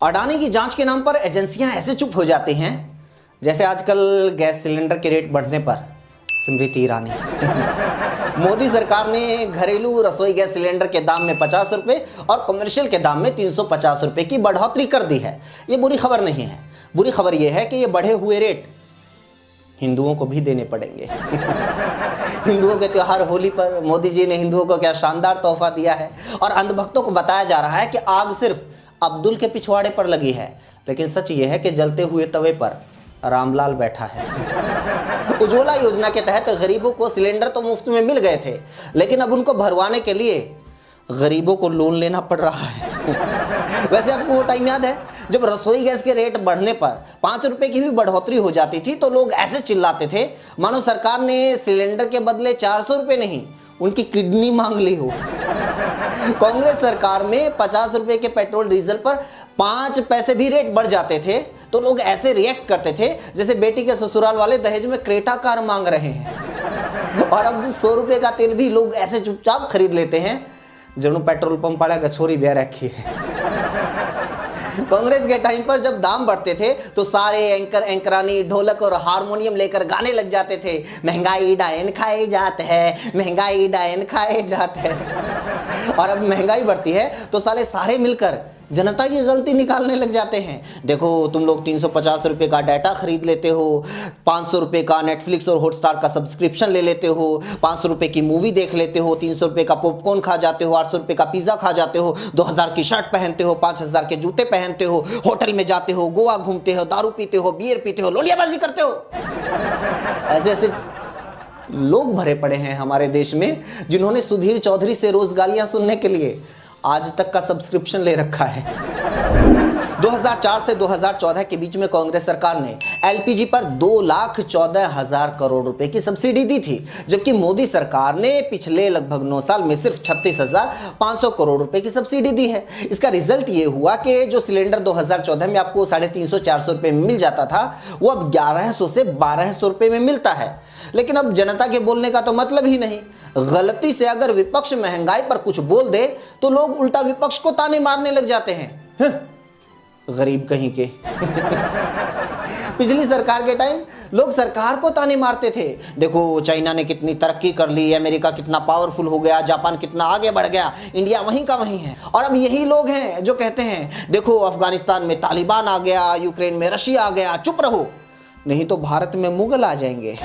अडानी की जांच के नाम पर एजेंसियां ऐसे चुप हो जाती हैं जैसे आजकल गैस सिलेंडर के रेट बढ़ने पर स्मृति ईरानी। मोदी सरकार ने घरेलू रसोई गैस सिलेंडर के दाम में 50 रुपये और कमर्शियल के दाम में 350 रुपये की बढ़ोतरी कर दी है। ये बुरी खबर नहीं है। बुरी खबर यह है कि ये बढ़े हुए रेट हिंदुओं को भी देने पड़ेंगे। हिंदुओं के त्योहार होली पर मोदी जी ने हिंदुओं को क्या शानदार तोहफा दिया है और अंधभक्तों को बताया जा रहा है कि आग सिर्फ अब्दुल के पिछवाड़े पर लगी है, लेकिन सच ये है कि जलते हुए तवे पर रामलाल बैठा है। उज्ज्वला योजना के तहत गरीबों को सिलेंडर तो मुफ्त में मिल गए थे, लेकिन अब उनको भरवाने के लिए गरीबों को लोन लेना पड़ रहा है। वैसे आपको वो टाइम याद है जब रसोई गैस के रेट बढ़ने पर 5 रुपए की भी बढ़ोतरी हो जाती थी तो लोग ऐसे चिल्लाते थे मानो सरकार ने सिलेंडर के बदले 400 रुपए नहीं, उनकी किडनी मांग ली हो। कांग्रेस सरकार में 50 रुपए के पेट्रोल डीजल पर 5 पैसे भी रेट बढ़ जाते थे तो लोग ऐसे रिएक्ट करते थे जैसे बेटी के ससुराल वाले दहेज में क्रेटा कार मांग रहे हैं। और अब 100 रुपए का तेल भी लोग ऐसे चुपचाप खरीद लेते हैं जरूर पेट्रोल पंप वाला गछोरी ब्याह रखी है। कांग्रेस के टाइम पर जब दाम बढ़ते थे तो सारे एंकर एंकरानी ढोलक और हारमोनियम लेकर गाने लग जाते थे, महंगाई डायन खाए जाते हैं, महंगाई डायन खाए जाते हैं। और अब महंगाई बढ़ती है तो सारे मिलकर जनता की गलती निकालने लग जाते हैं। देखो तुम लोग 350 रुपये का डाटा खरीद लेते हो, 500 रुपये का नेटफ्लिक्स और हॉटस्टार का सब्सक्रिप्शन ले लेते हो, 500 रुपये की मूवी देख लेते हो, 300 रुपये का पॉपकॉर्न खा जाते हो, 800 रुपये का पिज़्ज़ा खा जाते हो, 2000 की शर्ट पहनते हो, 5000 के जूते पहनते हो, होटल में जाते हो, गोवा घूमते हो, दारू पीते हो, बियर पीते हो, लोलियाबाजी करते हो। ऐसे ऐसे लोग भरे पड़े हैं हमारे देश में जिन्होंने सुधीर चौधरी से रोज गालियां सुनने के लिए आज तक का सब्सक्रिप्शन ले रखा है। 2004 से 2014 के बीच में कांग्रेस सरकार ने एलपीजी पर 2,14,000 करोड़ रुपए की सब्सिडी दी थी, जबकि मोदी सरकार ने पिछले लगभग 9 साल में सिर्फ 36,500 करोड़ रुपए की सब्सिडी दी है। इसका रिजल्ट ये हुआ कि जो सिलेंडर 2014 में आपको 350-400 रुपए में मिल जाता था वो अब 1100 से 1200 रुपए में मिलता है। लेकिन अब जनता के बोलने का तो मतलब ही नहीं। गलती से अगर विपक्ष महंगाई पर कुछ बोल दे तो लोग उल्टा विपक्ष को ताने मारने लग जाते हैं। गरीब कहीं के। पिछली सरकार के टाइम लोग सरकार को ताने मारते थे, देखो चाइना ने कितनी तरक्की कर ली, अमेरिका कितना पावरफुल हो गया, जापान कितना आगे बढ़ गया, इंडिया वहीं का वहीं है। और अब यही लोग हैं जो कहते हैं देखो अफगानिस्तान में तालिबान आ गया, यूक्रेन में रशिया आ गया, चुप रहो नहीं तो भारत में मुगल आ जाएंगे।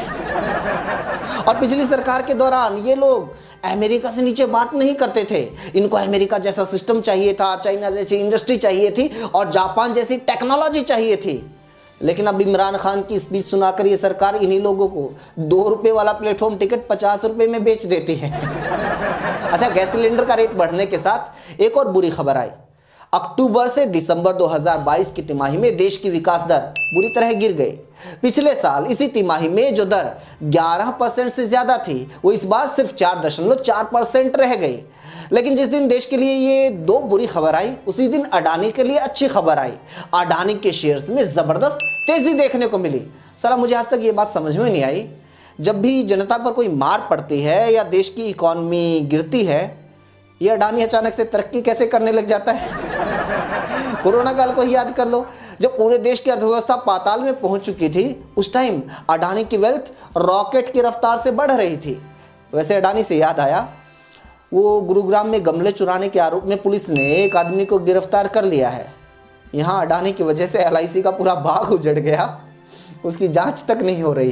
और पिछली सरकार के दौरान ये लोग अमेरिका से नीचे बात नहीं करते थे। इनको अमेरिका जैसा सिस्टम चाहिए था, चाइना जैसी इंडस्ट्री चाहिए थी और जापान जैसी टेक्नोलॉजी चाहिए थी। लेकिन अब इमरान खान की स्पीच सुनाकर ये सरकार इन्हीं लोगों को 2 रुपए वाला प्लेटफॉर्म टिकट 50 रुपए में बेच देती है। अच्छा, गैस सिलेंडर का रेट बढ़ने के साथ एक और बुरी खबर आई। अक्टूबर से दिसंबर 2022 की तिमाही में देश की विकास दर बुरी तरह गिर गई। पिछले साल इसी तिमाही में जो दर 11% से ज्यादा थी वो इस बार सिर्फ 4.4% रह गई। लेकिन जिस दिन देश के लिए ये 2 बुरी खबर आई उसी दिन अडानी के लिए अच्छी खबर आई। अडानी के शेयर्स में जबरदस्त तेजी देखने को मिली। साला मुझे आज तक ये बात समझ में नहीं आई, जब भी जनता पर कोई मार पड़ती है या देश की इकॉनमी गिरती है ये अडानी अचानक से तरक्की कैसे करने लग जाता है। कोरोना काल को ही याद कर लो, जब पूरे देश की अर्थव्यवस्था पाताल में पहुंच चुकी थी उस टाइम अडानी की वेल्थ रॉकेट की रफ्तार से बढ़ रही थी। वैसे अडानी से याद आया, वो गुरुग्राम में गमले चुराने के आरोप में पुलिस ने एक आदमी को गिरफ्तार कर लिया है। यहाँ अडानी की वजह से LIC का पूरा बाग उजड़ गया, उसकी जांच तक नहीं हो रही।